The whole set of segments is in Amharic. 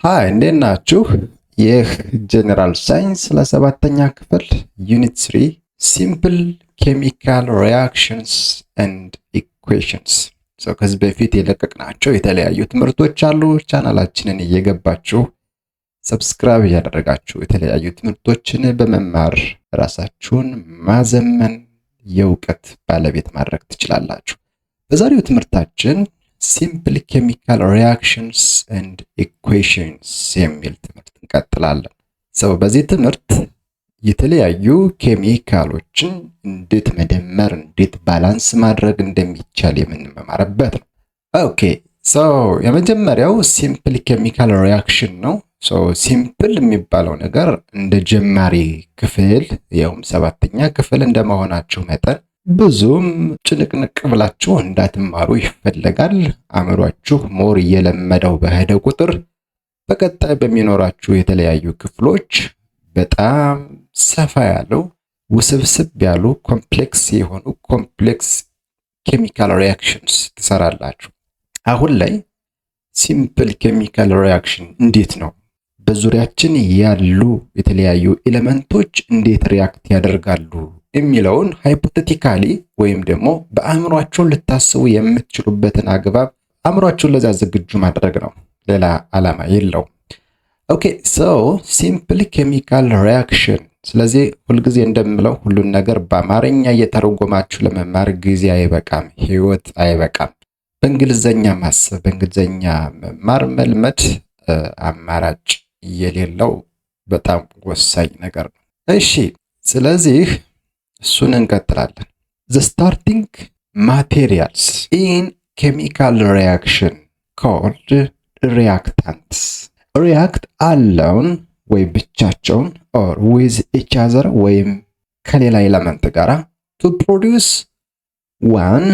ሃይ እንዴት ናችሁ? ይህ ጀነራል ሳይንስ ለሰባተኛ ክፍል ዩኒት 3 ሲምፕል ኬሚካል ሪአክሽንስ ኤንድ ኢኩዌሽንስ። ከዚህ በፊት የለቀቅናቸው የተለያዩ ትምህርቶች አሉ። ቻናላችንን እየገባችሁ ሰብስክራይብ እያደረጋችሁ የተለያዩ ትምህርቶችን በመማር ራሳችሁን ማዘመን የእውቀት ባለቤት ማድረግ ትችላላችሁ። በዛሬው ትምህርታችን ሲምፕል ኬሚካል ሪአክሽንስ ኤንድ ኢኩዌሽንስ የሚል ትምህርት እንቀጥላለን። በዚህ ትምህርት የተለያዩ ኬሚካሎችን እንዴት መደመር፣ እንዴት ባላንስ ማድረግ እንደሚቻል የምንመማርበት ነው። ኦኬ የመጀመሪያው ሲምፕል ኬሚካል ሪአክሽን ነው። ሲምፕል የሚባለው ነገር እንደ ጀማሪ ክፍል ያውም ሰባተኛ ክፍል እንደመሆናችሁ መጠን ብዙም ጭንቅንቅ ብላችሁ እንዳትማሩ ይፈለጋል። አእምሯችሁ ሞር እየለመደው በሄደ ቁጥር በቀጣይ በሚኖራችሁ የተለያዩ ክፍሎች በጣም ሰፋ ያለው ውስብስብ ያሉ ኮምፕሌክስ የሆኑ ኮምፕሌክስ ኬሚካል ሪአክሽንስ ትሰራላችሁ። አሁን ላይ ሲምፕል ኬሚካል ሪአክሽን እንዴት ነው? በዙሪያችን ያሉ የተለያዩ ኤሌመንቶች እንዴት ሪአክት ያደርጋሉ የሚለውን ሃይፖቴቲካሊ ወይም ደግሞ በአእምሯችሁ ልታስቡ የምትችሉበትን አግባብ አእምሯችሁን ለዛ ዝግጁ ማድረግ ነው። ሌላ ዓላማ የለውም። ኦኬ ሲምፕል ኬሚካል ሪአክሽን። ስለዚህ ሁልጊዜ እንደምለው ሁሉን ነገር በአማርኛ እየተረጎማችሁ ለመማር ጊዜ አይበቃም፣ ህይወት አይበቃም። በእንግሊዘኛ ማሰብ፣ በእንግሊዘኛ መማር መልመድ አማራጭ የሌለው በጣም ወሳኝ ነገር ነው። እሺ ስለዚህ እሱን እንቀጥላለን። The starting materials in chemical reaction called reactants. React alone ወይ ብቻቸውን or with each other ወይም ከሌላ ኤሌመንት ጋር to produce one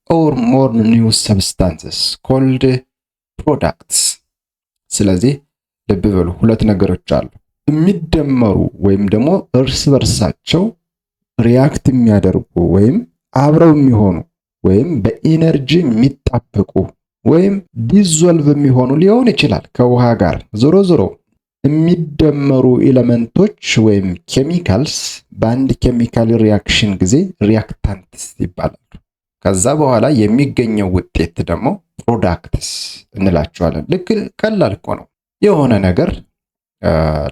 or more new substances called products. ስለዚህ ልብ በሉ ሁለት ነገሮች አሉ። የሚደመሩ ወይም ደግሞ እርስ በርሳቸው ሪአክት የሚያደርጉ ወይም አብረው የሚሆኑ ወይም በኢነርጂ የሚጣበቁ ወይም ዲዞልቭ የሚሆኑ ሊሆን ይችላል ከውሃ ጋር። ዞሮ ዞሮ የሚደመሩ ኤሌመንቶች ወይም ኬሚካልስ በአንድ ኬሚካል ሪአክሽን ጊዜ ሪአክታንትስ ይባላሉ። ከዛ በኋላ የሚገኘው ውጤት ደግሞ ፕሮዳክትስ እንላቸዋለን። ልክ ቀላል እኮ ነው። የሆነ ነገር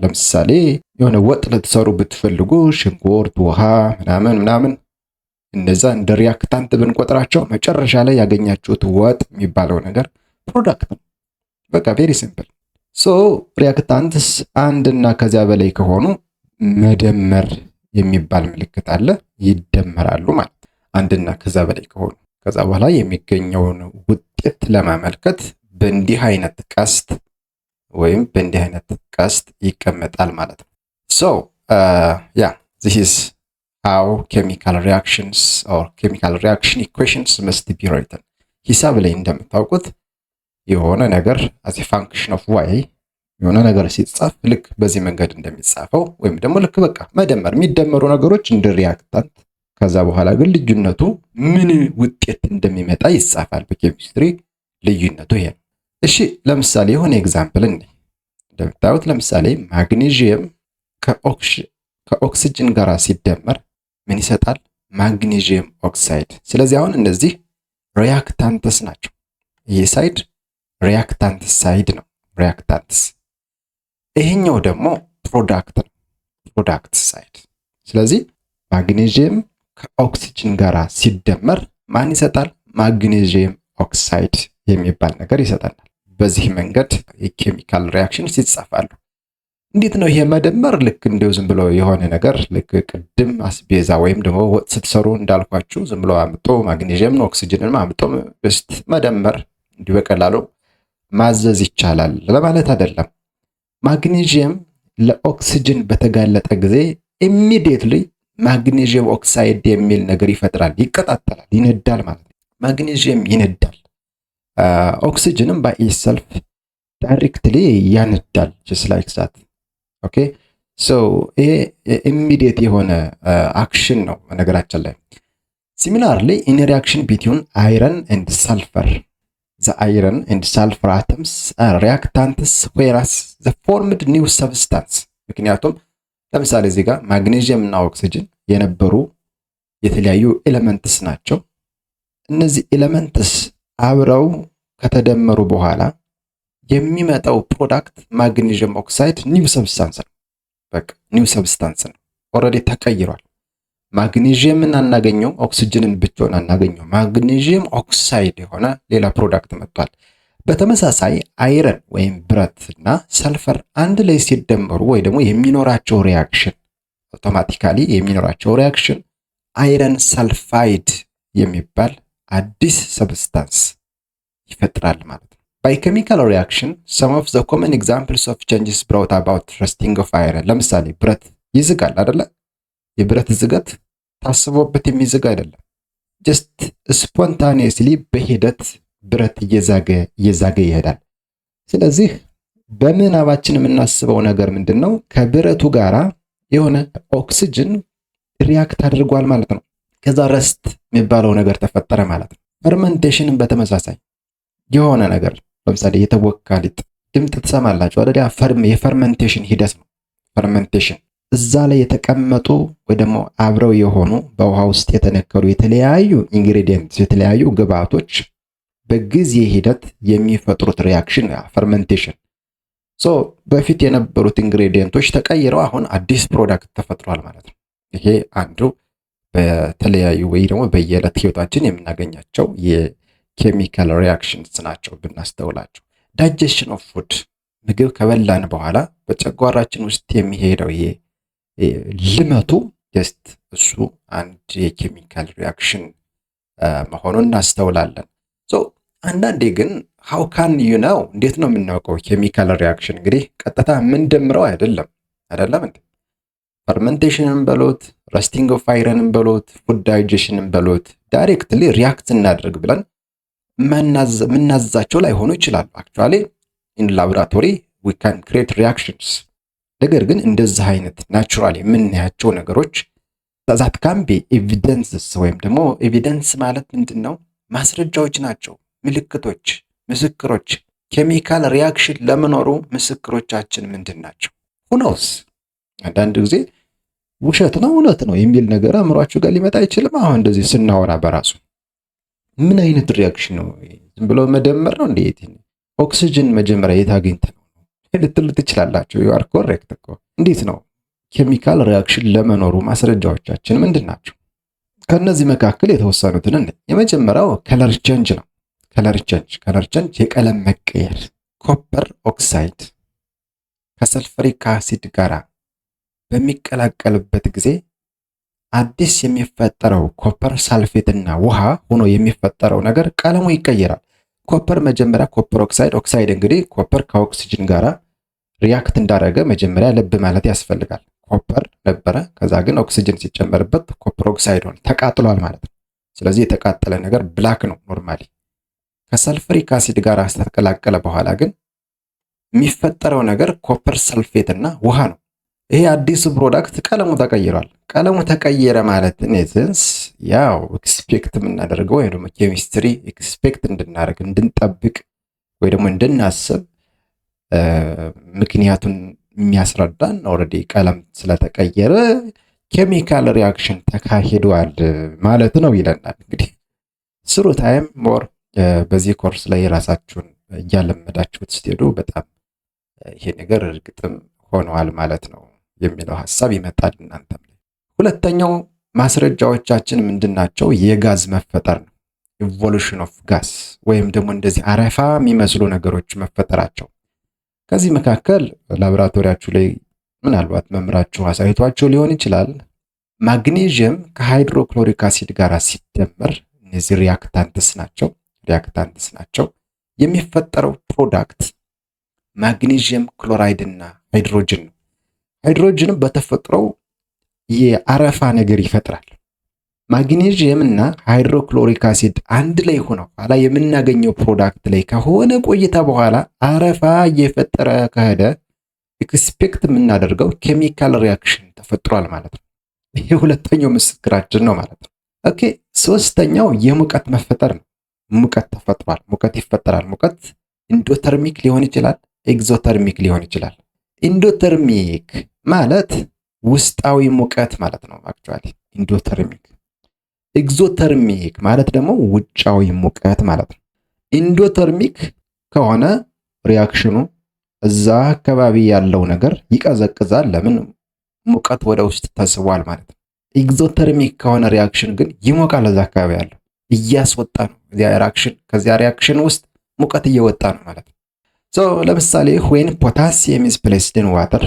ለምሳሌ የሆነ ወጥ ልትሰሩ ብትፈልጉ ሽንኩርት፣ ውሃ ምናምን እንደዛ እንደ ሪአክታንት ብንቆጥራቸው መጨረሻ ላይ ያገኛችሁት ወጥ የሚባለው ነገር ፕሮዳክት ነው። በቃ ቬሪ ሲምፕል። ሪአክታንትስ አንድና ከዚያ በላይ ከሆኑ መደመር የሚባል ምልክት አለ። ይደመራሉ ማለት አንድና ከዛ በላይ ከሆኑ። ከዛ በኋላ የሚገኘውን ውጤት ለማመልከት በእንዲህ አይነት ቀስት ወይም በእንዲህ አይነት ቀስት ይቀመጣል ማለት ነው። this is how chemical reactions or chemical reaction equations must be written. ሂሳብ ላይ እንደምታውቁት የሆነ ነገር as a function of y የሆነ ነገር ሲጻፍ ልክ በዚህ መንገድ እንደሚጻፈው ወይም ደግሞ ልክ በቃ መደመር የሚደመሩ ነገሮች እንደ ሪአክታንት፣ ከዛ በኋላ ግን ልዩነቱ ምን ውጤት እንደሚመጣ ይጻፋል። በኬሚስትሪ ልዩነቱ ይሄ ነው። እሺ ለምሳሌ የሆነ ኤግዛምፕል እንደምታዩት ለምሳሌ ማግኔዥየም ከኦክሲጅን ጋር ሲደመር ምን ይሰጣል? ማግኔዥየም ኦክሳይድ። ስለዚህ አሁን እነዚህ ሪአክታንትስ ናቸው። ይህ ሳይድ ሪአክታንት ሳይድ ነው፣ ሪአክታንትስ። ይሄኛው ደግሞ ፕሮዳክት ነው፣ ፕሮዳክት ሳይድ። ስለዚህ ማግኔዥየም ከኦክሲጅን ጋር ሲደመር ማን ይሰጣል? ማግኔዥየም ኦክሳይድ የሚባል ነገር ይሰጣናል። በዚህ መንገድ የኬሚካል ሪአክሽንስ ይጻፋሉ። እንዴት ነው ይሄ መደመር? ልክ እንደው ዝም ብሎ የሆነ ነገር ልክ ቅድም አስቤዛ ወይም ደግሞ ወጥ ስትሰሩ እንዳልኳችሁ ዝም ብሎ አምጦ ማግኔዥየም ኦክሲጅንን አምጦ በስት መደመር እንዲህ በቀላሉ ማዘዝ ይቻላል ለማለት አይደለም። ማግኔዥየም ለኦክሲጅን በተጋለጠ ጊዜ ኢሚዲየትሊ ማግኔዥየም ኦክሳይድ የሚል ነገር ይፈጥራል፣ ይቀጣጠላል፣ ይነዳል ማለት ነው። ማግኔዥየም ይነዳል። ኦክሲጅንም by itself directly ያነዳል just like that. ኦኬ ይሄ ኢሚዲየት የሆነ አክሽን ነው ነገራችን ላይ። Similarly in a reaction between iron and sulfur the iron and sulfur atoms are reactants whereas the formed new substance ምክንያቱም ለምሳሌ እዚህ ጋር ማግኔዥየም እና ኦክሲጅን የነበሩ የተለያዩ ኤሌመንትስ ናቸው። እነዚህ ኤሌመንትስ አብረው ከተደመሩ በኋላ የሚመጣው ፕሮዳክት ማግኔዥየም ኦክሳይድ ኒው ሰብስታንስ ነው። በቃ ኒው ሰብስታንስ ነው። ኦልሬዲ ተቀይሯል። ማግኔዥየምን አናገኘው፣ ኦክሲጅንን ብቻውን አናገኘው። ማግኔዥየም ኦክሳይድ የሆነ ሌላ ፕሮዳክት መጥቷል። በተመሳሳይ አይረን ወይም ብረት እና ሰልፈር አንድ ላይ ሲደመሩ ወይ ደግሞ የሚኖራቸው ሪአክሽን አውቶማቲካሊ የሚኖራቸው ሪአክሽን አይረን ሰልፋይድ የሚባል አዲስ ሰብስታንስ ይፈጥራል ማለት ነው። By chemical reaction, some of the common examples of changes brought about rusting of iron. ለምሳሌ ብረት ይዝጋል አይደለ? የብረት ዝገት ታስቦበት የሚዝጋ አይደለም። just spontaneously በሂደት ብረት እየዛገ ይሄዳል። ስለዚህ በምናባችን የምናስበው ነገር ምንድነው? ከብረቱ ጋራ የሆነ ኦክሲጅን ሪያክት አድርጓል ማለት ነው። ከዛ ረስት የሚባለው ነገር ተፈጠረ ማለት ነው። ፈርመንቴሽንን በተመሳሳይ የሆነ ነገር ለምሳሌ የተወካ ሊጥ ድምፅ ትሰማላችሁ አይደል? የፈርመንቴሽን ሂደት ነው። ፈርመንቴሽን እዛ ላይ የተቀመጡ ወይ ደግሞ አብረው የሆኑ በውሃ ውስጥ የተነከሩ የተለያዩ ኢንግሪዲየንትስ የተለያዩ ግብአቶች በጊዜ ሂደት የሚፈጥሩት ሪአክሽን ፈርመንቴሽን። ሶ በፊት የነበሩት ኢንግሪዲየንቶች ተቀይረው አሁን አዲስ ፕሮዳክት ተፈጥሯል ማለት ነው። ይሄ አንዱ በተለያዩ ወይ ደግሞ በየዕለት ህይወታችን የምናገኛቸው የኬሚካል ሪአክሽንስ ናቸው ብናስተውላቸው። ዳይጀሽን ኦፍ ፉድ ምግብ ከበላን በኋላ በጨጓራችን ውስጥ የሚሄደው ይሄ ልመቱ ጀስት እሱ አንድ የኬሚካል ሪአክሽን መሆኑን እናስተውላለን። ሶ አንዳንዴ ግን how can you know እንዴት ነው የምናውቀው ኬሚካል ሪአክሽን? እንግዲህ ቀጥታ ምን ደምረው አይደለም እንዴ? ፈርመንቴሽንን በሎት ረስቲንግ ኦፍ አይረንን በሎት ፉድ ዳይጀሽንን በሎት ዳይሬክትሊ ሪአክት እናድርግ ብለን ምናዛቸው ላይሆኑ ይችላሉ። አክቹአሊ ኢን ላቦራቶሪ we can create reactions። ነገር ግን እንደዚህ አይነት ናቹራል የምናያቸው ነገሮች that can be evidences ወይም ደግሞ ኤቪደንስ ማለት ምንድነው? ማስረጃዎች ናቸው፣ ምልክቶች፣ ምስክሮች። ኬሚካል ሪአክሽን ለመኖሩ ምስክሮቻችን ምንድን ናቸው? who knows? አንዳንድ ጊዜ ውሸት ነው እውነት ነው የሚል ነገር አእምሯችሁ ጋር ሊመጣ አይችልም። አሁን እንደዚህ ስናወራ በራሱ ምን አይነት ሪአክሽን ነው? ዝም ብሎ መደመር ነው እንዴ? ኦክሲጅን መጀመሪያ የት አግኝተን ነው ልትሉ ትችላላችሁ። you are correct እኮ። እንዴት ነው ኬሚካል ሪአክሽን ለመኖሩ ማስረጃዎቻችን ምንድን ናቸው? ከነዚህ መካከል የተወሰኑትን እንደ የመጀመሪያው ከለር ቼንጅ ነው። ከለር ቼንጅ የቀለም መቀየር። ኮፐር ኦክሳይድ ከሰልፈሪክ አሲድ ጋራ በሚቀላቀልበት ጊዜ አዲስ የሚፈጠረው ኮፐር ሳልፌት እና ውሃ ሆኖ የሚፈጠረው ነገር ቀለሙ ይቀየራል። ኮፐር መጀመሪያ ኮፐር ኦክሳይድ እንግዲህ ኮፐር ከኦክሲጅን ጋራ ሪአክት እንዳደረገ መጀመሪያ ልብ ማለት ያስፈልጋል። ኮፐር ነበረ፣ ከዛ ግን ኦክሲጅን ሲጨመርበት ኮፐር ኦክሳይድ ሆነ፣ ተቃጥሏል ማለት ነው። ስለዚህ የተቃጠለ ነገር ብላክ ነው ኖርማሊ። ከሰልፈሪክ አሲድ ጋር ተቀላቀለ በኋላ ግን የሚፈጠረው ነገር ኮፐር ሰልፌት እና ውሃ ነው። ይሄ አዲሱ ፕሮዳክት ቀለሙ ተቀይሯል። ቀለሙ ተቀየረ ማለት ኔትንስ ያው ኤክስፔክት የምናደርገው ወይ ደግሞ ኬሚስትሪ ኤክስፔክት እንድናደርግ እንድንጠብቅ ወይ ደግሞ እንድናስብ ምክንያቱን የሚያስረዳን ኦልሬዲ ቀለም ስለተቀየረ ኬሚካል ሪአክሽን ተካሂዷል ማለት ነው ይለናል። እንግዲህ ስሩ ታይም ሞር በዚህ ኮርስ ላይ ራሳችሁን እያለመዳችሁት ስትሄዱ በጣም ይሄ ነገር እርግጥም ሆነዋል ማለት ነው የሚለው ሐሳብ ይመጣል እናንተም ላይ። ሁለተኛው ማስረጃዎቻችን ምንድናቸው? የጋዝ መፈጠር ነው። ኢቮሉሽን ኦፍ ጋስ ወይም ደግሞ እንደዚህ አረፋ የሚመስሉ ነገሮች መፈጠራቸው። ከዚህ መካከል ላቦራቶሪያችሁ ላይ ምናልባት መምራችሁ አሳይቷችሁ ሊሆን ይችላል። ማግኔዥየም ከሃይድሮክሎሪክ አሲድ ጋር ሲደመር እነዚህ ሪአክታንትስ ናቸው። የሚፈጠረው ፕሮዳክት ማግኔዥየም ክሎራይድ እና ሃይድሮጅን ነው። ሃይድሮጅን በተፈጥሮው የአረፋ ነገር ይፈጥራል። ማግኔዥየም እና ሃይድሮክሎሪክ አሲድ አንድ ላይ ሆነው ኋላ የምናገኘው ፕሮዳክት ላይ ከሆነ ቆይታ በኋላ አረፋ እየፈጠረ ከሄደ ኤክስፔክት የምናደርገው ኬሚካል ሪአክሽን ተፈጥሯል ማለት ነው። ይሄ ሁለተኛው ምስክራችን ነው ማለት ነው። ኦኬ፣ ሶስተኛው የሙቀት መፈጠር ነው። ሙቀት ተፈጥሯል፣ ሙቀት ይፈጠራል። ሙቀት ኢንዶተርሚክ ሊሆን ይችላል፣ ኤግዞተርሚክ ሊሆን ይችላል። ኢንዶተርሚክ ማለት ውስጣዊ ሙቀት ማለት ነው አክቹአሊ ኢንዶተርሚክ። ኤግዞተርሚክ ማለት ደግሞ ውጫዊ ሙቀት ማለት ነው። ኢንዶተርሚክ ከሆነ ሪያክሽኑ እዛ አካባቢ ያለው ነገር ይቀዘቅዛል። ለምን? ሙቀት ወደ ውስጥ ተስቧል ማለት ነው። ኤግዞተርሚክ ከሆነ ሪያክሽን ግን ይሞቃል። እዛ አካባቢ ያለው እያስወጣ ነው። ከዚያ ሪያክሽን ውስጥ ሙቀት እየወጣ ነው ማለት ነው። ለምሳሌ when potassium is placed in water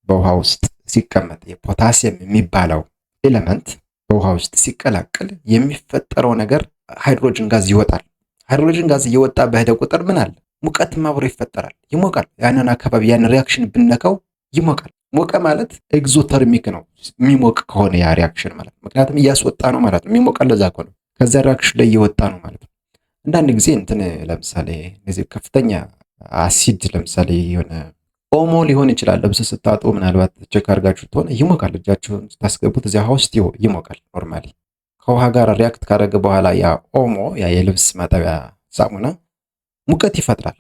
በውሃ ውስጥ ሲቀመጥ የፖታሲየም የሚባለው ኤሌመንት በውሃ ውስጥ ሲቀላቀል የሚፈጠረው ነገር ሃይድሮጅን ጋዝ ይወጣል። ሃይድሮጅን ጋዝ እየወጣ በሄደ ቁጥር ምን አለ? ሙቀት አብሮ ይፈጠራል፣ ይሞቃል። ያንን አካባቢ ያን ሪያክሽን ብነካው ይሞቃል። ሞቀ ማለት ኤግዞተርሚክ ነው፣ የሚሞቅ ከሆነ ያ ሪያክሽን ማለት ነው። ምክንያቱም እያስወጣ ነው ማለት ነው። የሚሞቃል ለዛ ከሆነ ከዛ ሪያክሽን ላይ እየወጣ ነው ማለት ነው። አንዳንድ ጊዜ ለምሳሌ እነዚህ ከፍተኛ አሲድ ለምሳሌ የሆነ ኦሞ ሊሆን ይችላል። ልብስ ስታጡ ምናልባት ቼክ አድርጋችሁ ከሆነ ይሞቃል። እጃችሁን ስታስገቡት እዚያ ውስጥ ይሞቃል። ኖርማሊ ከውሃ ጋር ሪያክት ካደረገ በኋላ ያ ኦሞ ያ የልብስ ማጠቢያ ሳሙና ሙቀት ይፈጥራል።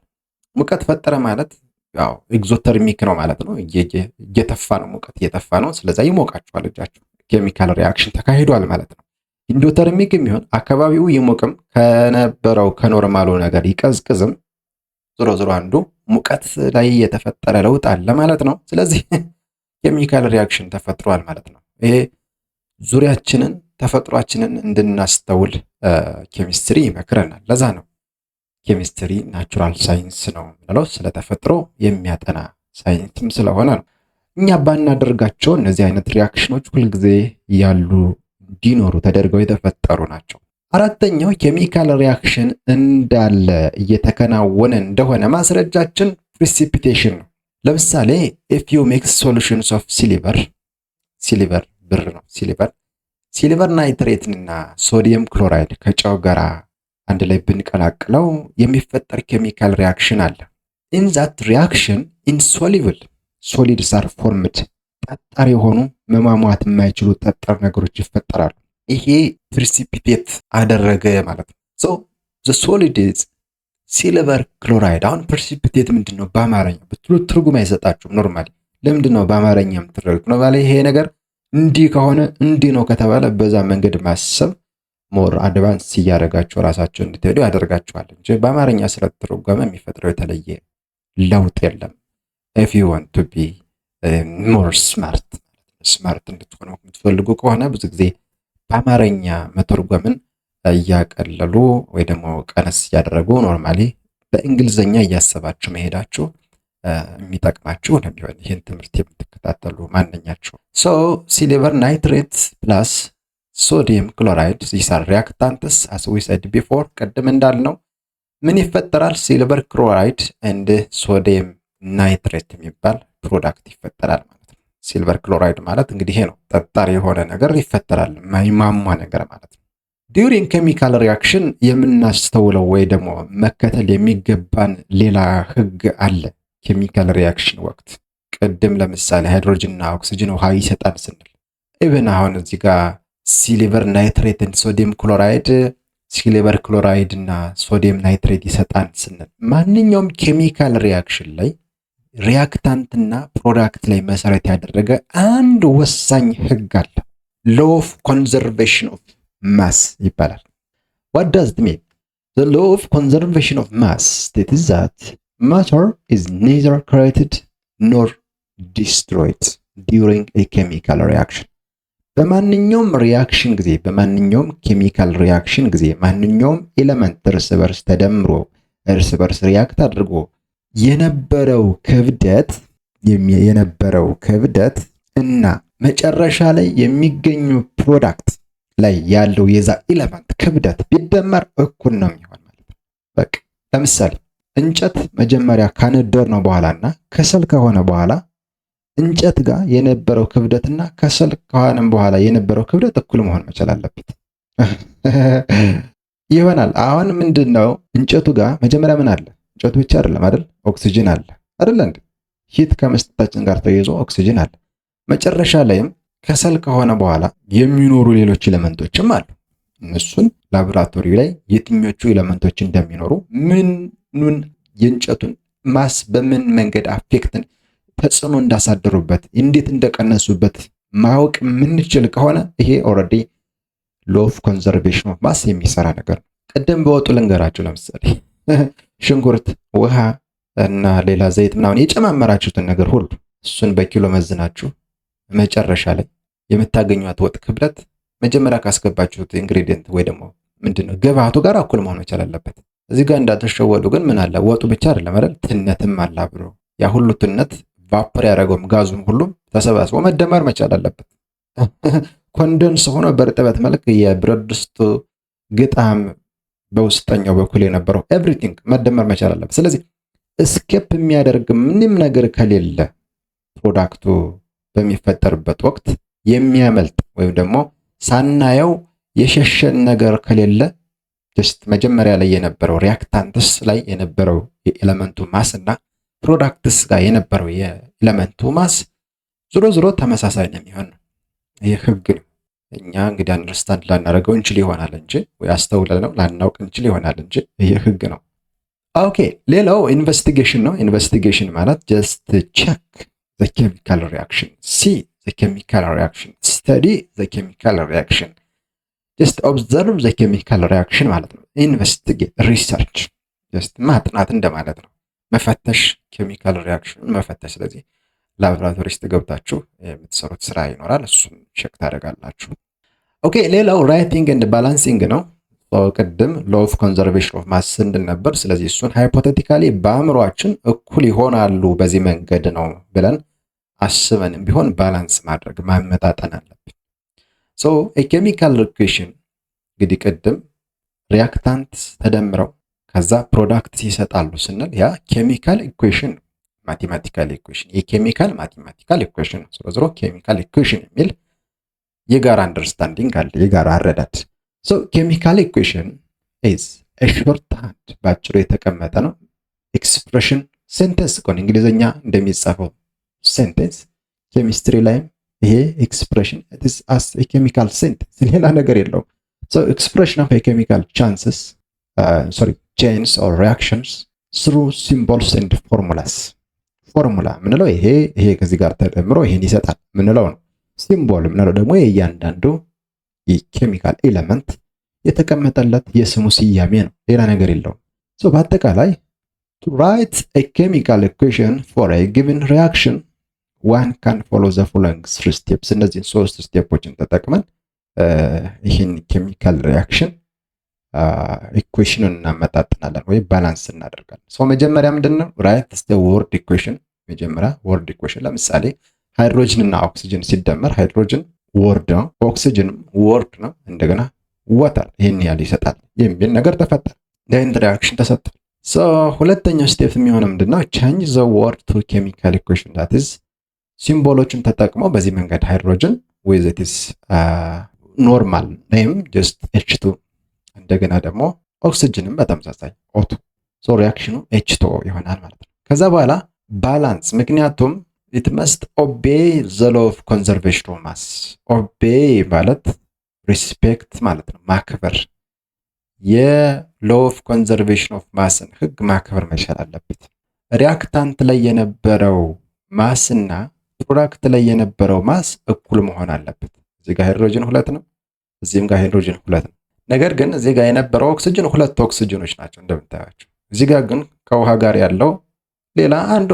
ሙቀት ፈጠረ ማለት ያው ኤግዞተርሚክ ነው ማለት ነው። እየተፋ ነው፣ ሙቀት እየተፋ ነው። ስለዚህ ይሞቃችኋል እጃችሁ። ኬሚካል ሪያክሽን ተካሂዷል ማለት ነው። ኢንዶተርሚክ የሚሆን አካባቢው ይሞቅም ከነበረው ከኖርማሉ ነገር ይቀዝቅዝም፣ ዞሮ ዞሮ አንዱ ሙቀት ላይ የተፈጠረ ለውጥ አለ ማለት ነው። ስለዚህ ኬሚካል ሪያክሽን ተፈጥሯል ማለት ነው። ይሄ ዙሪያችንን ተፈጥሯችንን እንድናስተውል ኬሚስትሪ ይመክረናል። ለዛ ነው ኬሚስትሪ ናቹራል ሳይንስ ነው የምንለው፣ ስለተፈጥሮ የሚያጠና ሳይንስም ስለሆነ ነው። እኛ ባናደርጋቸው እነዚህ አይነት ሪያክሽኖች ሁልጊዜ ያሉ እንዲኖሩ ተደርገው የተፈጠሩ ናቸው። አራተኛው ኬሚካል ሪያክሽን እንዳለ እየተከናወነ እንደሆነ ማስረጃችን ፕሪሲፒቴሽን ነው። ለምሳሌ if you mix solutions of ሲሊቨር ብር ነው፣ ሲሊቨር ናይትሬትና ሶዲየም ክሎራይድ ከጨው ጋር አንድ ላይ ብንቀላቅለው የሚፈጠር ኬሚካል ሪያክሽን አለ። in that reaction insoluble solids are formed ጠጣር የሆኑ መሟሟት የማይችሉ ጠጣር ነገሮች ይፈጠራሉ። ይሄ ፕሪሲፒቴት አደረገ ማለት ነው። so the solid is silver chloride። አሁን ፕሪሲፒቴት ምንድነው በአማርኛ ብትሉ ትርጉም አይሰጣችሁም። ኖርማሊ ለምንድነው በአማርኛ የምትረዱት ነው? ይሄ ነገር እንዲህ ከሆነ እንዲህ ነው ከተባለ በዛ መንገድ ማሰብ ሞር አድቫንስ እያደረጋችሁ ራሳችሁ እንድትሄዱ ያደርጋችኋል እንጂ በአማርኛ ስለተረጎመ የሚፈጥረው የተለየ ለውጥ የለም። if you want to be more smart እንድትሆኑ የምትፈልጉ ከሆነ ብዙ ጊዜ በአማርኛ መተርጎምን እያቀለሉ ወይ ደግሞ ቀነስ እያደረጉ ኖርማሊ በእንግሊዘኛ እያሰባችሁ መሄዳችሁ የሚጠቅማችሁ ነው የሚሆን ይሄን ትምህርት የምትከታተሉ ማንኛችሁ። so silver nitrate plus sodium chloride these are reactants as we said before። ቀደም እንዳልነው ምን ይፈጠራል? silver chloride and sodium nitrate የሚባል ፕሮዳክት ይፈጠራል ማለት ነው። silver chloride ማለት እንግዲህ ይሄ ነው፣ ጠጣር የሆነ ነገር ይፈጠራል፣ ማይማማ ነገር ማለት ነው። during chemical reaction የምናስተውለው ወይ ደግሞ መከተል የሚገባን ሌላ ህግ አለ። ኬሚካል ሪያክሽን ወቅት ቀደም ለምሳሌ ሃይድሮጅንና ኦክሲጅን ውሃ ይሰጣል ስንል ኢቭን አሁን እዚህ ጋር ሲልቨር ናይትሬት እና ሶዲየም ክሎራይድ ሲልቨር ክሎራይድ እና ሶዲየም ናይትሬት ይሰጣል ስንል ማንኛውም ኬሚካል ሪያክሽን ላይ ሪያክታንትና ፕሮዳክት ላይ መሰረት ያደረገ አንድ ወሳኝ ህግ አለ። law of conservation of mass ይባላል። what does it mean? the law of conservation of mass states that matter is neither created nor destroyed during a chemical reaction። በማንኛውም ሪያክሽን ጊዜ በማንኛውም ኬሚካል ሪያክሽን ጊዜ ማንኛውም ኤሌመንት እርስ በርስ ተደምሮ እርስ በርስ ሪያክት አድርጎ የነበረው ክብደት እና መጨረሻ ላይ የሚገኙ ፕሮዳክት ላይ ያለው የዛ ኤሌመንት ክብደት ቢደመር እኩል ነው የሚሆን ማለት ነው። በቃ ለምሳሌ እንጨት መጀመሪያ ካነደር ነው በኋላና ከሰል ከሆነ በኋላ እንጨት ጋር የነበረው ክብደትና ከሰል ከሆነም በኋላ የነበረው ክብደት እኩል መሆን መቻል አለበት ይሆናል። አሁን ምንድነው እንጨቱ ጋር መጀመሪያ ምን አለ? እንጨቱ ብቻ አይደለም አይደል? ኦክሲጅን አለ አይደል? እንዴ ሂት ከመስጠታችን ጋር ተያይዞ ኦክሲጅን አለ። መጨረሻ ላይም ከሰል ከሆነ በኋላ የሚኖሩ ሌሎች ኤሌመንቶችም አሉ። እነሱን ላቦራቶሪ ላይ የትኞቹ ኤሌመንቶች እንደሚኖሩ ምኑን የእንጨቱን ማስ በምን መንገድ አፌክትን ተጽዕኖ እንዳሳደሩበት እንዴት እንደቀነሱበት ማወቅ የምንችል ከሆነ ይሄ ኦልሬዲ ሎ ኦፍ ኮንዘርቬሽን ኦፍ ማስ የሚሰራ ነገር ነው። ቀደም በወጡ ልንገራችሁ። ለምሳሌ ሽንኩርት፣ ውሃ እና ሌላ ዘይት ምናምን የጨማመራችሁትን ነገር ሁሉ እሱን በኪሎ መዝናችሁ መጨረሻ ላይ የምታገኙት ወጥ ክብደት መጀመሪያ ካስገባችሁት ኢንግሪዲየንት ወይ ደግሞ ምንድነው ግብአቱ ጋር እኩል መሆን መቻል አለበት። እዚህ ጋር እንዳትሸወዱ ግን ምን አለ ወጡ ብቻ አይደለም አይደል ትነትም አለ አብሮ። ያ ሁሉ ትነት ቫፖር ያደረገውም ጋዙም ሁሉም ተሰባስቦ መደመር መቻል አለበት። ኮንደንስ ሆኖ በርጥበት መልክ የብረት ድስቱ ግጣም በውስጠኛው በኩል የነበረው ኤቭሪቲንግ መደመር መቻል አለበት። ስለዚህ እስኬፕ የሚያደርግ ምንም ነገር ከሌለ ፕሮዳክቱ በሚፈጠርበት ወቅት የሚያመልጥ ወይም ደግሞ ሳናየው የሸሸን ነገር ከሌለ ጀስት መጀመሪያ ላይ የነበረው ሪያክታንትስ ላይ የነበረው የኤሌመንቱ ማስ እና ፕሮዳክትስ ጋር የነበረው የኤሌመንቱ ማስ ዞሮ ተመሳሳይ ነው የሚሆነው። ይህ ህግ ነው። እኛ እንግዲህ አንደርስታንድ ላናደርገው እንችል ይሆናል እንጂ ወይ አስተውለነው ላናውቅ እንችል ይሆናል እንጂ ይህ ህግ ነው። ኦኬ ሌላው ኢንቨስቲጌሽን ነው። ኢንቨስቲጌሽን ማለት ጀስት ቼክ ዘ ኬሚካል ሪአክሽን፣ ሲ ዘ ኬሚካል ሪአክሽን፣ ስተዲ ዘ ኬሚካል ሪአክሽን፣ ጀስት ኦብዘርቭ ዘ ኬሚካል ሪአክሽን ማለት ነው። ኢንቨስቲጌት ሪሰርች ጀስት ማጥናት እንደማለት ነው። መፈተሽ፣ ኬሚካል ሪአክሽን መፈተሽ። ስለዚህ ላቦራቶሪ ውስጥ ገብታችሁ የምትሰሩት ስራ ይኖራል። እሱን ቼክ ታደርጋላችሁ። ኦኬ ሌላው ራይቲንግ ኤንድ ባላንሲንግ ነው። ቅድም ሎ ኦፍ ኮንዘርቬሽን ኦፍ ማስ እንድን ነበር። ስለዚህ እሱን ሃይፖቴቲካሊ በአእምሯችን እኩል ይሆናሉ በዚህ መንገድ ነው ብለን አስበንም ቢሆን ባላንስ ማድረግ ማመጣጠን አለብን። ሶ የኬሚካል ኢኩዌሽን እንግዲህ ቅድም ሪያክታንት ተደምረው ከዛ ፕሮዳክት ይሰጣሉ ስንል ያ ኬሚካል ኢኩዌሽን ማቴማቲካል ኢኩዌሽን የኬሚካል ማቴማቲካል ኢኩዌሽን ዞሮ ኬሚካል ኢኩዌሽን የሚል የጋራ አንደርስታንዲንግ አለ፣ የጋራ አረዳድ። ሶ ኬሚካል ኢኩዌሽን ኢዝ ኤ ሾርት ሃንድ ባጭሩ የተቀመጠ ነው። ኤክስፕሬሽን ሴንተንስ ቆን እንግሊዘኛ እንደሚጻፈው ሴንተንስ ኬሚስትሪ ላይም ይሄ ኤክስፕሬሽን it is as a chemical sentence ሌላ ነገር የለውም። so expression of a chemical chances chains or reactions through symbols and formulas ፎርሙላ ምንለው ይሄ ከዚህ ጋር ተደምሮ ይሄን ይሰጣል ምንለው ነው። ሲምቦል ምንለው ደግሞ የእያንዳንዱ የኬሚካል ኤሌመንት የተቀመጠለት የስሙ ስያሜ ነው፣ ሌላ ነገር የለውም። so በአጠቃላይ to write a chemical equation for a given reaction one can follow the following three steps። እነዚህ ሶስት ስቴፖችን ተጠቅመን ይህን ኬሚካል ሪአክሽን ኢኩዌሽኑን እናመጣጥናለን ወይ ባላንስ እናደርጋለን። ሶ መጀመሪያ ምንድነው ራይት the word equation። መጀመሪያ word equation ለምሳሌ ሃይድሮጅን እና ኦክሲጅን ሲደመር ሃይድሮጅን ወርድ ነው፣ ኦክሲጅን ወርድ ነው፣ እንደገና ዋተር ይሄን ያህል ይሰጣል የሚል ነገር ተፈጠረ። then reaction ተሰጠ። ሶ ሁለተኛው ስቴፕ የሚሆነው ምንድነው change the word to chemical equation that is ሲምቦሎችን ተጠቅመው በዚህ መንገድ ሃይድሮጅን with it is normal name just H2 እንደገና ደግሞ ኦክሲጅንም በተመሳሳይ O2 ሶ ሪአክሽኑ H2O ይሆናል ማለት ነው። ከዛ በኋላ ባላንስ ምክንያቱም it must obey the law of conservation of mass። obey ማለት respect ማለት ነው፣ ማክበር። የlaw of conservation of mass ህግ ማክበር መቻል አለበት። ሪአክታንት ላይ የነበረው ማስ እና ፕሮዳክት ላይ የነበረው ማስ እኩል መሆን አለበት። እዚህ ጋር ሃይድሮጅን 2 ነው፣ እዚህም ጋር ሃይድሮጅን 2 ነው። ነገር ግን እዚህ ጋር የነበረው ኦክሲጅን 2 ኦክሲጅኖች ናቸው እንደምታያቸው። እዚህ ጋር ግን ከውሃ ጋር ያለው ሌላ አንድ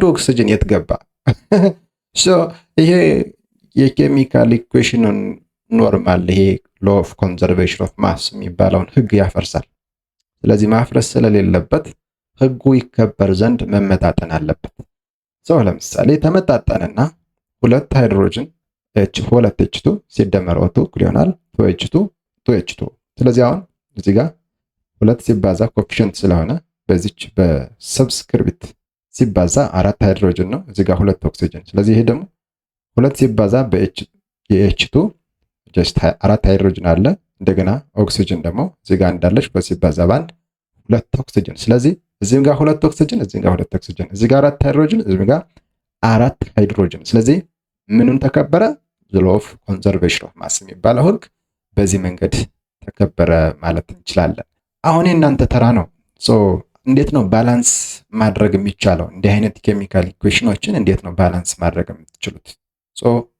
ኦክሲጅን የት ገባ? ሶ ይሄ የኬሚካል ኢኩዌሽኑን ኖርማል ይሄ ሎ ኦፍ ኮንዘርቬሽን ኦፍ ማስ የሚባለውን ህግ ያፈርሳል። ስለዚህ ማፍረስ ስለሌለበት ህጉ ይከበር ዘንድ መመጣጠን አለበት። ሶ ለምሳሌ ተመጣጣንና 2 ሃይድሮጅን H2 ሲደመር O2 እኩል ይሆናል 2H2። ስለዚህ አሁን እዚህ ጋር 2 ሲባዛ ኮኤፊሺየንት ስለሆነ በዚች በሰብስክሪፕት ሲባዛ 4 ሃይድሮጅን ነው፣ እዚህ ጋር 2 ኦክሲጅን። ስለዚህ ይሄ ደግሞ 2 ሲባዛ በH2 ጀስት 4 ሃይድሮጅን አለ፣ እንደገና ኦክሲጅን ደግሞ እዚህ ጋር እንዳለች ሲባዛ በአንድ 2 ኦክሲጅን። ስለዚህ እዚህም ጋር 2 ኦክሲጅን፣ እዚህም ጋር 2 ኦክሲጅን፣ እዚህ ጋር 4 ሃይድሮጅን፣ እዚህም ጋር 4 ሃይድሮጅን። ስለዚህ ምኑን ተከበረ? the law of conservation of mass የሚባለው ህግ በዚህ መንገድ ተከበረ ማለት እንችላለን። አሁን የእናንተ ተራ ነው። እንዴት ነው ባላንስ ማድረግ የሚቻለው? እንዲህ አይነት ኬሚካል ኢኩዌሽኖችን እንዴት ነው ባላንስ ማድረግ የምትችሉት?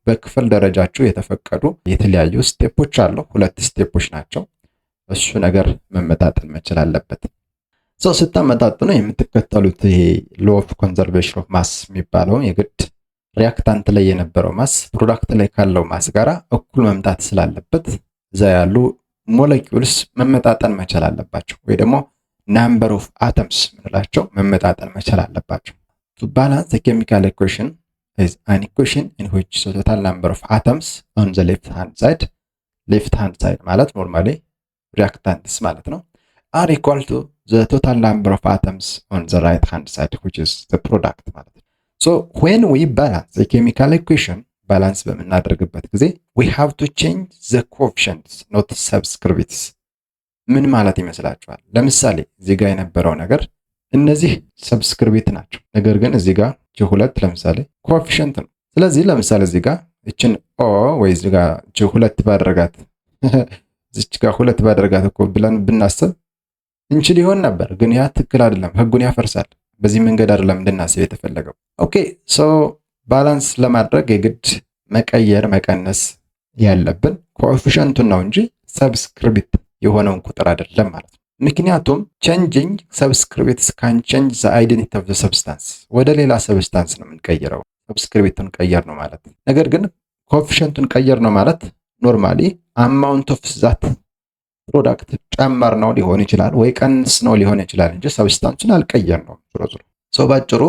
በክፍል ደረጃችሁ የተፈቀዱ የተለያዩ ስቴፖች አሉ። 2 ስቴፖች ናቸው። እሱ ነገር መመጣጠን መቻል አለበት። ስታመጣጥኑ የምትከተሉት ይሄ ሎ ኦፍ ኮንዘርቬሽን ኦፍ ማስ የሚባለው የግድ ሪያክታንት ላይ የነበረው ማስ ፕሮዳክት ላይ ካለው ማስ ጋራ እኩል መምጣት ስላለበት እዛ ያሉ ሞለኪውልስ መመጣጠን መቻል አለባቸው፣ ወይ ደግሞ ናምበር ኦፍ አተምስ ምንላቸው መመጣጠን መቻል አለባቸው። to balance the chemical equation is an equation in which the total number of atoms on the left hand side ማለት ኖርማሊ ሪያክታንትስ ማለት ነው are equal to the total number of atoms on the right hand side which is the product ማለት ነው። when we balance the chemical equation ባላንስ በምናደርግበት ጊዜ we have to change the coefficients not subscripts። ምን ማለት ይመስላችኋል? ለምሳሌ እዚህ ጋር የነበረው ነገር እነዚህ ሰብስክሪፕት ናቸው፣ ነገር ግን እዚህ ጋር ጂ2 ለምሳሌ ኮኤፊሺየንት ነው። ስለዚህ ለምሳሌ እዚህ ጋር እችን ኦ ወይ እዚህ ጋር ጂ2 ባደረጋት እዚህ ጋር 2 ባደረጋት እኮ ብለን ብናስብ እንችል ይሆን ነበር፣ ግን ያ ትክክል አይደለም፣ ህጉን ያፈርሳል። በዚህ መንገድ አይደለም እንድናስብ የተፈለገው። ኦኬ ባላንስ ለማድረግ የግድ መቀየር መቀነስ ያለብን ኮኤፊሺየንቱን ነው እንጂ ሰብስክሪፕት የሆነውን ቁጥር አይደለም ማለት ነው። ምክንያቱም changing subscripts can change the identity of the substance። ወደ ሌላ ሰብስታንስ ነው የምንቀይረው፣ ሰብስክሪፕቱን ቀየር ነው ማለት። ነገር ግን ኮኤፊሺየንቱን ቀየር ነው ማለት ኖርማሊ አማውንት ኦፍ ዛት ፕሮዳክት ጨመር ነው ሊሆን ይችላል ወይ ቀንስ ነው ሊሆን ይችላል እንጂ ሰብስታንሱን አልቀየር ነው። ባጭሩ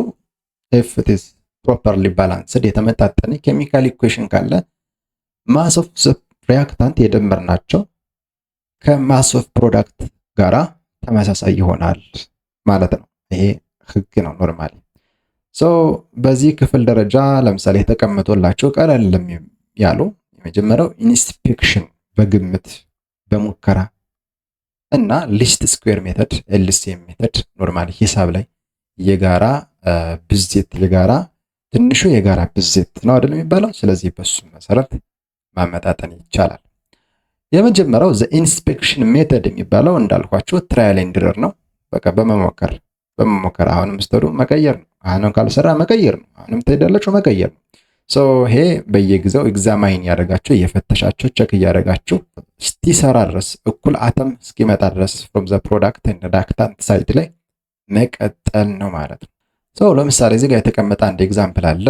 if it is properly balanced የተመጣጠነ ኬሚካል ኢኩዌሽን ካለ ማስ ኦፍ ሪያክታንት የደመርናቸው ከማስ ኦፍ ፕሮዳክት ጋራ ተመሳሳይ ይሆናል ማለት ነው። ይሄ ህግ ነው ኖርማሊ። በዚህ ክፍል ደረጃ ለምሳሌ የተቀመጡላቸው ቀለል ያሉ የመጀመሪያው ኢንስፔክሽን በግምት በሙከራ እና ሊስት ስኩዌር ሜተድ ኤልሲኤም ሜተድ ኖርማሊ ሂሳብ ላይ የጋራ ብዜት የጋራ ትንሹ የጋራ ብዜት ነው አይደል የሚባለው። ስለዚህ በሱ መሰረት ማመጣጠን ይቻላል። የመጀመሪያው ዘ ኢንስፔክሽን ሜተድ የሚባለው እንዳልኳችሁ ትራያል ኤንድ ኤረር ነው። በቃ በመሞከር አሁንም ስትሄዱ መቀየር ነው። አሁንም ካልሰራ መቀየር ነው። አሁንም ትሄዳላችሁ መቀየር ነው። ይሄ በየጊዜው ኤግዛማይን ያደርጋችሁ እየፈተሻችሁ ቼክ እያደረጋችሁ እስኪሰራ ድረስ እኩል አተም እስኪመጣ ድረስ from the product and reactant side ላይ መቀጠል ነው ማለት ነው። ለምሳሌ እዚህ ጋር የተቀመጠ አንድ ኤግዛምፕል አለ።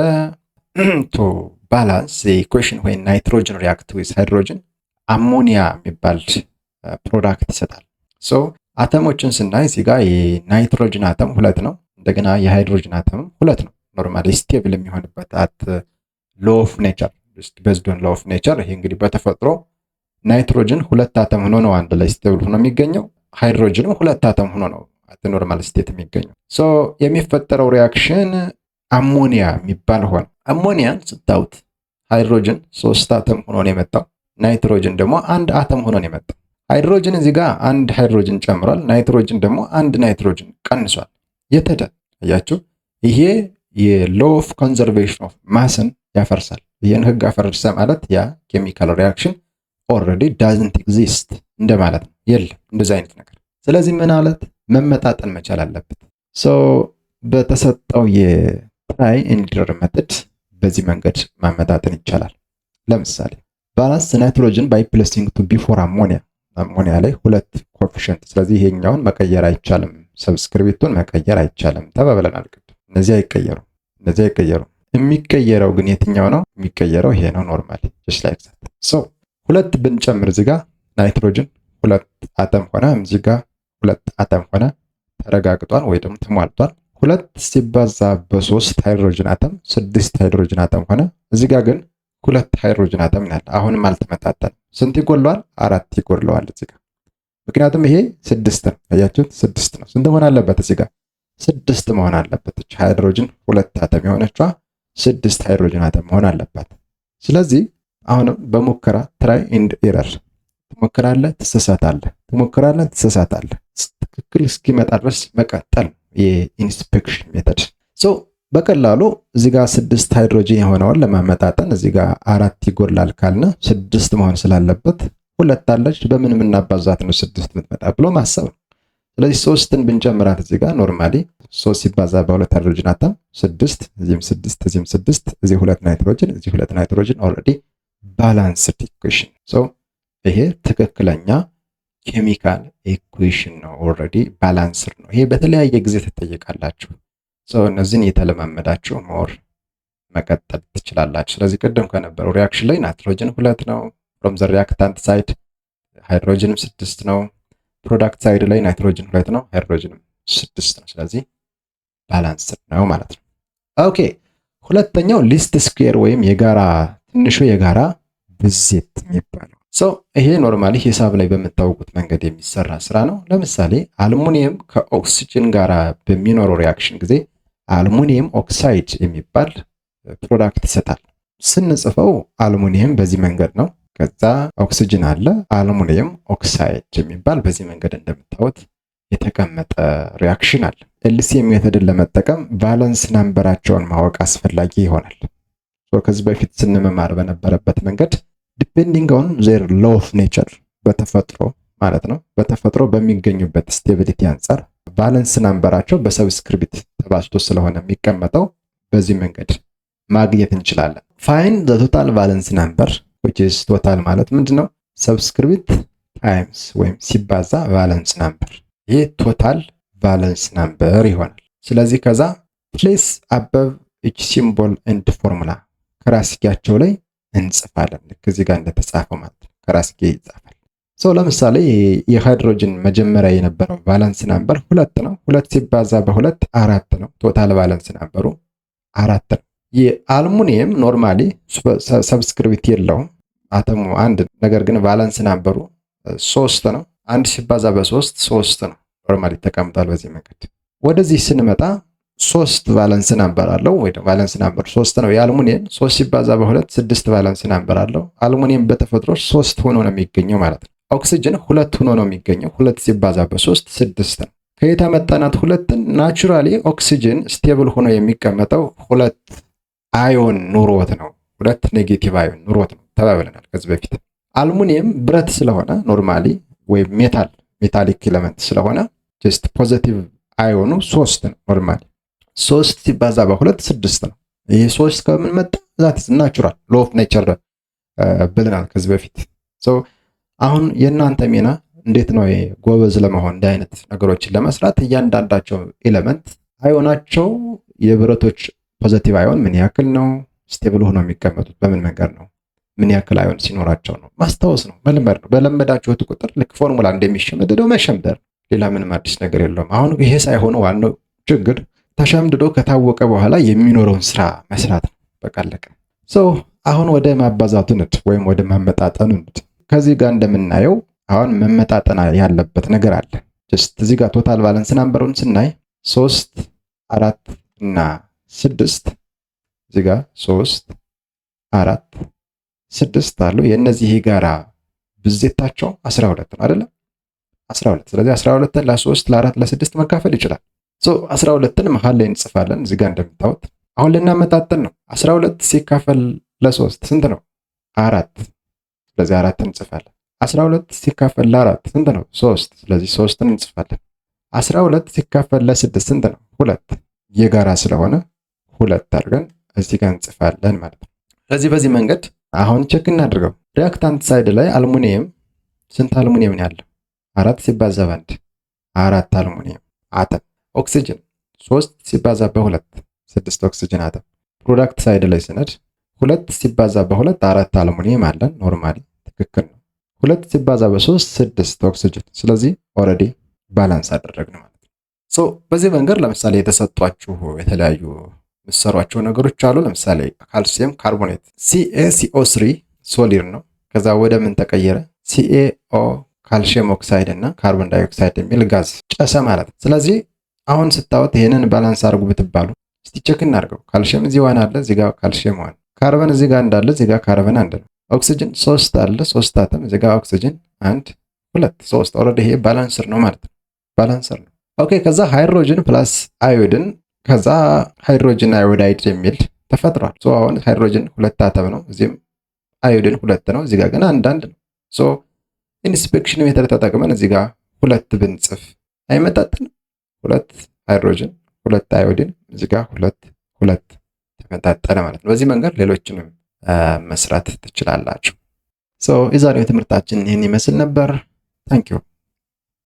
to balance the equation when nitrogen react with hydrogen አሞኒያ የሚባል ፕሮዳክት ይሰጣል። አተሞችን ስናይ እዚህ ጋር የናይትሮጅን አተም 2 ነው፣ እንደገና የሃይድሮጅን አተም 2 ነው። ኖርማሊ ስቴብል የሚሆንበት አት ሎ ኦፍ ኔቸር based on law of nature። ይሄ እንግዲህ በተፈጥሮ ናይትሮጅን 2 አተም ሆኖ ነው አንድ ላይ ስቴብል ሆኖ የሚገኘው፣ ሃይድሮጅንም 2 አተም ሆኖ ነው አት ኖርማል ስቴት የሚገኘው። የሚፈጠረው ሪአክሽን አሞኒያ የሚባል ሆነ። አሞኒያን ስታዩት ሃይድሮጅን 3 አተም ሆኖ ነው የመጣው፣ ናይትሮጅን ደግሞ 1 አተም ሆኖ ነው የመጣው። ሃይድሮጅን እዚህ ጋር 1 ሃይድሮጅን ጨምሯል፣ ናይትሮጅን ደግሞ 1 ናይትሮጅን ቀንሷል። የተደ አያችሁ፣ ይሄ የሎ ኦፍ ኮንዘርቬሽን ኦፍ ማስን ያፈርሳል። ይሄን ህግ አፈረሰ ማለት ያ ኬሚካል ሪአክሽን ኦልሬዲ ዳዝንት ኤግዚስት እንደማለት ነው። የለም እንደዛ አይነት ነገር። ስለዚህ ምን ማለት መመጣጠን መቻል አለበት። በተሰጠው የትራይ ኤንድ ኤረር ሜተድ በዚህ መንገድ ማመጣጠን ይቻላል። ለምሳሌ ባላንስ ናይትሮጅን ባይ ፕሌሲንግ ቱ ቢፎር አሞኒያ ላይ 2 ኮኤፊሺየንት። ስለዚህ ይሄኛውን መቀየር አይቻልም፣ ሰብስክሪፕቱን መቀየር አይቻልም ተባብለናል። እነዚህ አይቀየሩም። የሚቀየረው ግን የትኛው ነው? የሚቀየረው ይሄ ነው ኖርማሊ just like that። 2 ብንጨምር እዚህ ጋር ናይትሮጅን 2 አተም ሆነ፣ እዚህ ጋር 2 አተም ሆነ፣ ተረጋግጧል ወይ ደግሞ ተሟልቷል። 2 ሲባዛ በ3 ሃይድሮጅን አተም 6 ሃይድሮጅን አተም ሆነ። እዚህ ጋር ግን 2 ሃይድሮጅን አተም ይላል። አሁንም አልተመጣጠንም። ስንት ይጎለዋል? 4 ይጎለዋል እዚህ ጋር። ምክንያቱም ይሄ 6 ነው። አያችሁት? 6 ነው። ስንት መሆን አለበት? እዚህ ጋር 6 መሆን አለበት። እቺ ሃይድሮጅን 2 አተም የሆነችዋ 6 ሃይድሮጅን አተም መሆን አለባት። ስለዚህ አሁንም በሙከራ ትራይ ኤንድ ኤረር ትሞክራለህ፣ ትሳሳታለህ፣ ትሞክራለህ፣ ትሳሳታለህ። ትክክል እስኪመጣ ድረስ መቀጠል የኢንስፔክሽን ሜተድ። በቀላሉ እዚህ ጋር 6 ሃይድሮጅን የሆነውን ለማመጣጠን እዚህ ጋር 4 ይጎላል ካልነ 6 መሆን ስላለበት ሁለት አለች በምንም እናባዛት ነው 6 የምትመጣ ብሎ ማሰብ ነው። ስለዚህ 3ን ብንጨምራት እዚህ ጋር ኖርማሊ 3 ሲባዛ በሁለት ሃይድሮጅን አተም 6 እዚህም 6 እዚህም 6 እዚህ 2 ናይትሮጅን እዚህ 2 ናይትሮጅን ኦልሬዲ ባላንስድ ኢኩዌሽን። ሶ ይሄ ትክክለኛ ኬሚካል ኢኩዌሽን ነው። ኦልሬዲ ባላንስድ ነው። ይሄ በተለያየ ጊዜ ትጠየቃላችሁ። ሶ እነዚህን እየተለማመዳችሁ ሞር መቀጠል ትችላላችሁ። ስለዚህ ቅድም ከነበረው ሪአክሽን ላይ ናይትሮጅን 2 ነው። ፍሮም ዘ ሪአክታንት ሳይድ ሃይድሮጅንም 6 ነው። ፕሮዳክት ሳይድ ላይ ናይትሮጅን 2 ነው፣ ሃይድሮጅንም 6 ነው። ስለዚህ ባላንስድ ነው ማለት ነው። ኦኬ ሁለተኛው ሊስት ስኩዌር ወይም የጋራ ትንሹ የጋራ ብዜት የሚባለው ይሄ ኖርማሊ ሂሳብ ላይ በምታውቁት መንገድ የሚሰራ ስራ ነው። ለምሳሌ አልሙኒየም ከኦክሲጅን ጋር በሚኖረው ሪአክሽን ጊዜ አልሙኒየም ኦክሳይድ የሚባል ፕሮዳክት ይሰጣል። ስንጽፈው አልሙኒየም በዚህ መንገድ ነው። ከዛ ኦክሲጅን አለ፣ አልሙኒየም ኦክሳይድ የሚባል በዚህ መንገድ እንደምታዩት የተቀመጠ ሪአክሽን አለ። ኤልሲኤም ሜተድን ለመጠቀም ቫለንስ ናምበራቸውን ማወቅ አስፈላጊ ይሆናል። ከዚህ በፊት ስንመማር በነበረበት መንገድ ዲፔንዲንግ ኦን ዜር ሎ ኦፍ ኔቸር በተፈጥሮ ማለት ነው በተፈጥሮ በሚገኙበት ስቴቢሊቲ አንጻር ቫለንስ ናምበራቸው በሰብስክሪፕት ተባዝቶ ስለሆነ የሚቀመጠው በዚህ መንገድ ማግኘት እንችላለን። ፋይንድ ዘ ቶታል ቫለንስ ናምበር which is ቶታል ማለት ምንድነው? ሰብስክሪፕት ታይምስ ወይም ሲባዛ ቫለንስ ናምበር። ይሄ ቶታል ቫለንስ ናምበር ይሆናል። ስለዚህ ከዛ ፕሌስ አበብ each symbol and formula ከራስጌያቸው ላይ እንጽፋለን። ልክ እዚህ ጋር እንደተጻፈው ማለት ነው ከራስጌ ይጻፋል። ለምሳሌ የሃይድሮጅን መጀመሪያ የነበረው ቫለንስ ናምበር 2 ነው። 2 ሲባዛ በ2 4 ነው። ቶታል ቫለንስ ናምበሩ 4 ነው። የአልሙኒየም ኖርማሊ ሰብስክሪፕት የለውም አተሙ አንድ፣ ነገር ግን ቫለንስ ናምበሩ 3 ነው። 1 ሲባዛ በ3 3 ነው። ኖርማሊ ተቀምጧል በዚህ መንገድ። ወደዚህ ስንመጣ 3 ቫለንስ ናምበር አለው ወይ ቫለንስ ናምበር 3 ነው። የአልሙኒየም 3 ሲባዛ በ2 6 ቫለንስ ናምበር አለው። አልሙኒየም በተፈጥሮ 3 ሆኖ ነው የሚገኘው ማለት ነው። ኦክሲጅን 2 ሆኖ ነው የሚገኘው። 2 ሲባዛ በ3 6 ነው። ከየት አመጣናት? 2ን ናቹራሊ ኦክሲጅን ስቴብል ሆኖ የሚቀመጠው 2 አዮን ኑሮት ነው። 2 ኔጌቲቭ አዮን ኑሮት ነው ተባብለናል ከዚህ በፊት። አልሙኒየም ብረት ስለሆነ ኖርማሊ ወይም ሜታሊክ ኤሌመንት ስለሆነ ጀስት ፖዚቲቭ አዮኑ 3 ነው ኖርማሊ። 3 ሲባዛ በ2 6 ነው። ይሄ 3 ከምን መጣ? ዛት ናቹራል ሎ ኦፍ ኔቸር ብለናል ከዚህ በፊት። አሁን የእናንተ ሚና እንዴት ነው ጎበዝ ለመሆን እንዲህ አይነት ነገሮችን ለመስራት እያንዳንዳቸው ኤሌመንት አዮናቸው የብረቶች ፖዚቲቭ አዮን ምን ያክል ነው ስቴብል ሆኖ የሚቀመጡት በምን መንገድ ነው ምን ያክል አዮን ሲኖራቸው ነው ማስታወስ ነው መልመድ ነው። በለመዳችሁት ቁጥር ልክ ፎርሙላ እንደሚሸመደደው መሸምደር፣ ሌላ ምንም አዲስ ነገር የለውም። አሁን ይሄ ሳይሆን ዋናው ችግር ተሸምድዶ ከታወቀ በኋላ የሚኖረውን ስራ መስራት ነው። በቃ አለቀ። አሁን ወደ ማባዛቱ ንድ ወይም ወደ ማመጣጠኑ ንድ። ከዚህ ጋር እንደምናየው አሁን መመጣጠና ያለበት ነገር አለ። ጀስት እዚህ ጋር ቶታል ቫለንስ ናምበሩን ስናይ 3 4 እና 6 እዚህ ጋር 3 4 6 አሉ። የእነዚህ ጋራ ብዜታቸው 12 ነው አይደል? 12። ስለዚህ 12ን ለ3 ለ4 ለ6 መካፈል ይችላል። 12ን መሃል ላይ እንጽፋለን። እዚህ ጋር እንደምታዩት አሁን ልናመጣጥን ነው። 12 ሲካፈል ለ3 ስንት ነው? 4። ስለዚህ 4 እንጽፋለን። 12 ሲካፈል ለ4 ስንት ነው? 3። ስለዚህ 3ን እንጽፋለን። 12 ሲካፈል ለ6 ስንት ነው? 2። የጋራ ስለሆነ 2 አድርገን እዚህ ጋር እንጽፋለን ማለት ነው። ስለዚህ በዚህ መንገድ አሁን ቼክ እናድርገው። ሪአክታንት ሳይድ ላይ አልሙኒየም ስንት አልሙኒየም ነው ያለው? 4 ሲባዛ በ1 4 አልሙኒየም አተም። ኦክሲጅን 3 ሲባዛ በ2 6 ኦክሲጅን አተም። ፕሮዳክት ሳይድ ላይ ስነድ 2 ሲባዛ በ2 4 አልሙኒየም አለን። ኖርማሊ ትክክል ነው። 2 ሲባዛ በ3 6 ኦክሲጅን። ስለዚህ ኦልሬዲ ባላንስ አደረግን ማለት ነው። በዚህ መንገድ ለምሳሌ የተሰጧችሁ የተለያዩ ምሰሯቸው ነገሮች አሉ። ለምሳሌ ካልሲየም ካርቦኔት CaCO3 ሶሊድ ነው። ከዛ ወደ ምን ተቀየረ? CaO ካልሲየም ኦክሳይድ እና ካርቦን ዳይኦክሳይድ የሚል ጋዝ ጨሰ ማለት ነው። ስለዚህ አሁን ስታወት ይሄንን ባላንስ አድርጉ ብትባሉ እስቲ ቼክ እናድርገው። ካልሲየም እዚህ ዋን አለ፣ እዚህ ጋር ካልሲየም ዋን። ካርቦን እዚህ ጋር እንዳለ እዚህ ጋር ካርቦን አንድ ነው። ኦክሲጅን 3 አለ፣ 3 አተም እዚህ ጋር ኦክሲጅን 1 2 3። ኦልሬዲ ይሄ ባላንሰር ነው ማለት ነው። ባላንሰር ነው። ኦኬ። ከዛ ሃይድሮጅን ፕላስ አዮዲን ከዛ ሃይድሮጅን አዮዳይድ የሚል ተፈጥሯል። አሁን ሃይድሮጅን 2 አተም ነው፣ እዚህም አዮዲን 2 ነው፣ እዚህ ጋር ግን አንድ ነው። ኢንስፔክሽን ሜተድ ተጠቅመን እዚህ ጋር 2 ብንጽፍ አይመጣጥንም? 2 ሃይድሮጅን 2 አዮዲን እዚህ ጋር 2 ተመጣጠነ ማለት ነው። በዚህ መንገድ ሌሎችንም መስራት ትችላላችሁ። የዛሬው ትምህርታችን ይህን ይመስል ነበር። ታንኪዩ